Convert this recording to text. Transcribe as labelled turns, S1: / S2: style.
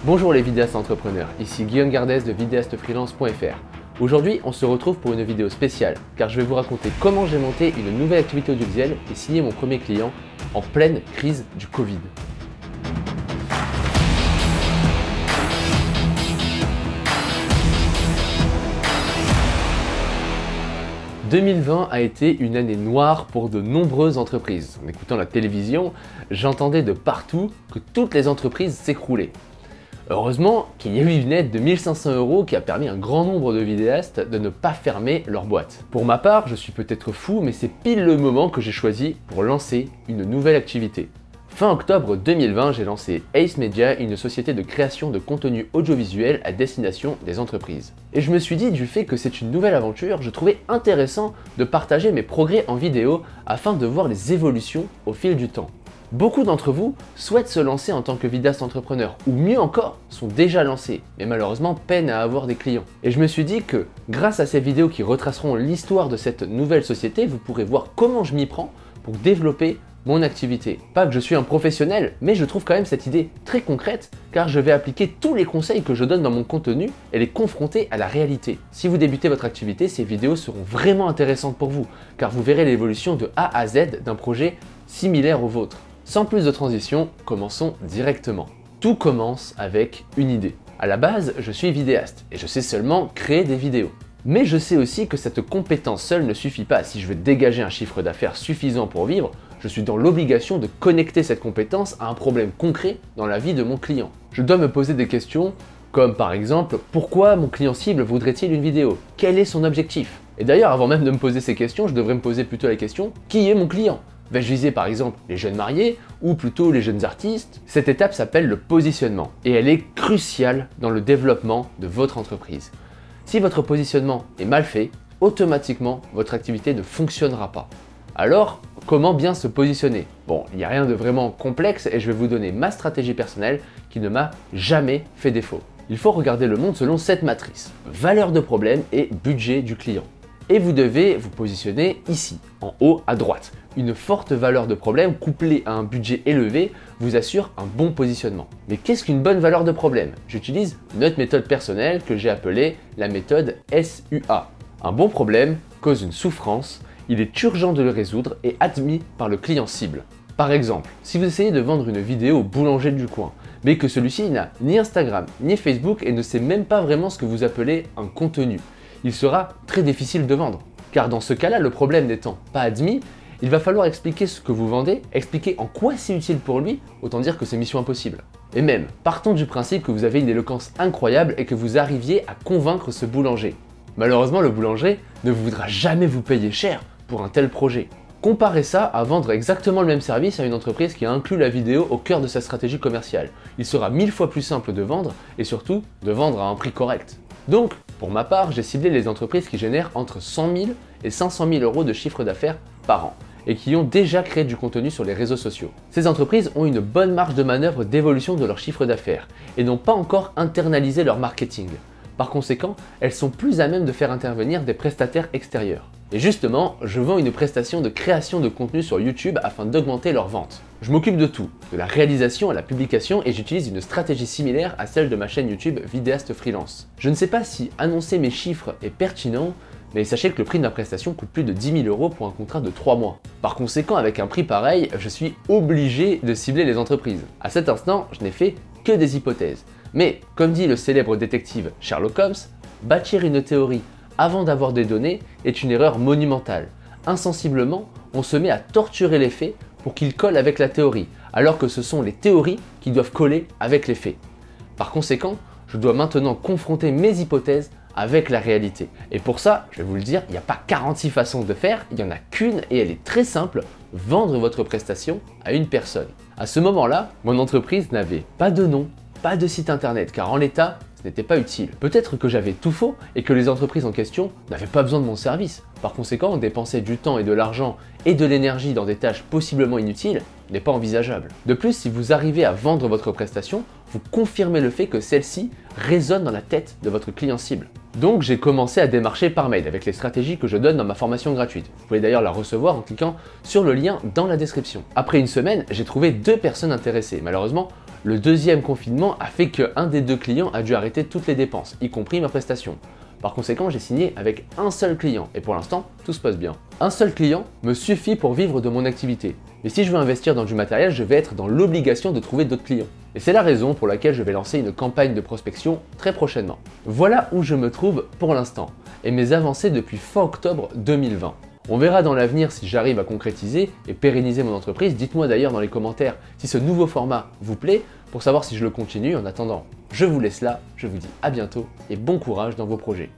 S1: Bonjour les vidéastes entrepreneurs, ici Guillaume Gardès de vidéastefreelance.fr. Aujourd'hui, on se retrouve pour une vidéo spéciale, car je vais vous raconter comment j'ai monté une nouvelle activité audiovisuelle et signé mon premier client en pleine crise du Covid. « 2020 a été une année noire pour de nombreuses entreprises. En écoutant la télévision, j'entendais de partout que toutes les entreprises s'écroulaient. Heureusement qu'il y a eu une aide de 1 500 € qui a permis à un grand nombre de vidéastes de ne pas fermer leur boîte. Pour ma part, je suis peut-être fou, mais c'est pile le moment que j'ai choisi pour lancer une nouvelle activité. Fin octobre 2020, j'ai lancé Ace Media, une société de création de contenu audiovisuel à destination des entreprises. Et je me suis dit, du fait que c'est une nouvelle aventure, je trouvais intéressant de partager mes progrès en vidéo afin de voir les évolutions au fil du temps. Beaucoup d'entre vous souhaitent se lancer en tant que vidéaste entrepreneur, ou mieux encore, sont déjà lancés, mais malheureusement peinent à avoir des clients. Et je me suis dit que, grâce à ces vidéos qui retraceront l'histoire de cette nouvelle société, vous pourrez voir comment je m'y prends pour développer mon activité. Pas que je suis un professionnel, mais je trouve quand même cette idée très concrète, car je vais appliquer tous les conseils que je donne dans mon contenu et les confronter à la réalité. Si vous débutez votre activité, ces vidéos seront vraiment intéressantes pour vous, car vous verrez l'évolution de A à Z d'un projet similaire au vôtre. Sans plus de transition, commençons directement. Tout commence avec une idée. À la base, je suis vidéaste et je sais seulement créer des vidéos. Mais je sais aussi que cette compétence seule ne suffit pas. Si je veux dégager un chiffre d'affaires suffisant pour vivre, je suis dans l'obligation de connecter cette compétence à un problème concret dans la vie de mon client. Je dois me poser des questions comme par exemple, pourquoi mon client cible voudrait-il une vidéo? Quel est son objectif? Et d'ailleurs, avant même de me poser ces questions, je devrais me poser plutôt la question, qui est mon client? Vais-je viser par exemple les jeunes mariés ou plutôt les jeunes artistes? Cette étape s'appelle le positionnement et elle est cruciale dans le développement de votre entreprise. Si votre positionnement est mal fait, automatiquement votre activité ne fonctionnera pas. Alors, comment bien se positionner? Bon, il n'y a rien de vraiment complexe et je vais vous donner ma stratégie personnelle qui ne m'a jamais fait défaut. Il faut regarder le monde selon cette matrice, valeur de problème et budget du client. Et vous devez vous positionner ici, en haut à droite. Une forte valeur de problème couplée à un budget élevé vous assure un bon positionnement. Mais qu'est-ce qu'une bonne valeur de problème? J'utilise notre méthode personnelle que j'ai appelée la méthode SUA. Un bon problème cause une souffrance, il est urgent de le résoudre et admis par le client cible. Par exemple, si vous essayez de vendre une vidéo au boulanger du coin, mais que celui-ci n'a ni Instagram ni Facebook et ne sait même pas vraiment ce que vous appelez un contenu, il sera très difficile de vendre. Car dans ce cas-là, le problème n'étant pas admis, il va falloir expliquer ce que vous vendez, expliquer en quoi c'est utile pour lui, autant dire que c'est mission impossible. Et même, partons du principe que vous avez une éloquence incroyable et que vous arriviez à convaincre ce boulanger. Malheureusement, le boulanger ne voudra jamais vous payer cher pour un tel projet. Comparez ça à vendre exactement le même service à une entreprise qui a inclus la vidéo au cœur de sa stratégie commerciale. Il sera 1000 fois plus simple de vendre et surtout de vendre à un prix correct. Donc, pour ma part, j'ai ciblé les entreprises qui génèrent entre 100 000 et 500 000 € de chiffre d'affaires par an et qui ont déjà créé du contenu sur les réseaux sociaux. Ces entreprises ont une bonne marge de manœuvre d'évolution de leur chiffre d'affaires et n'ont pas encore internalisé leur marketing. Par conséquent, elles sont plus à même de faire intervenir des prestataires extérieurs. Et justement, je vends une prestation de création de contenu sur YouTube afin d'augmenter leurs ventes. Je m'occupe de tout, de la réalisation à la publication et j'utilise une stratégie similaire à celle de ma chaîne YouTube Vidéaste Freelance. Je ne sais pas si annoncer mes chiffres est pertinent, mais sachez que le prix de ma prestation coûte plus de 10 000 € pour un contrat de 3 mois. Par conséquent, avec un prix pareil, je suis obligé de cibler les entreprises. À cet instant, je n'ai fait que des hypothèses. Mais, comme dit le célèbre détective Sherlock Holmes, bâtir une théorie avant d'avoir des données est une erreur monumentale. Insensiblement, on se met à torturer les faits pour qu'ils collent avec la théorie, alors que ce sont les théories qui doivent coller avec les faits. Par conséquent, je dois maintenant confronter mes hypothèses avec la réalité. Et pour ça, je vais vous le dire, il n'y a pas 46 façons de faire, il n'y en a qu'une et elle est très simple, vendre votre prestation à une personne. À ce moment-là, mon entreprise n'avait pas de nom, pas de site internet, car en l'état, ce n'était pas utile. Peut-être que j'avais tout faux et que les entreprises en question n'avaient pas besoin de mon service. Par conséquent, dépenser du temps et de l'argent et de l'énergie dans des tâches possiblement inutiles n'est pas envisageable. De plus, si vous arrivez à vendre votre prestation, vous confirmez le fait que celle-ci résonne dans la tête de votre client cible. Donc j'ai commencé à démarcher par mail avec les stratégies que je donne dans ma formation gratuite. Vous pouvez d'ailleurs la recevoir en cliquant sur le lien dans la description. Après une semaine, j'ai trouvé 2 personnes intéressées. Malheureusement, Le deuxième confinement a fait qu'un des deux clients a dû arrêter toutes les dépenses, y compris ma prestation. Par conséquent, j'ai signé avec un seul client et pour l'instant, tout se passe bien. Un seul client me suffit pour vivre de mon activité. Mais si je veux investir dans du matériel, je vais être dans l'obligation de trouver d'autres clients. Et c'est la raison pour laquelle je vais lancer une campagne de prospection très prochainement. Voilà où je me trouve pour l'instant et mes avancées depuis fin octobre 2020. On verra dans l'avenir si j'arrive à concrétiser et pérenniser mon entreprise. Dites-moi d'ailleurs dans les commentaires si ce nouveau format vous plaît pour savoir si je le continue. En attendant, je vous laisse là, je vous dis à bientôt et bon courage dans vos projets.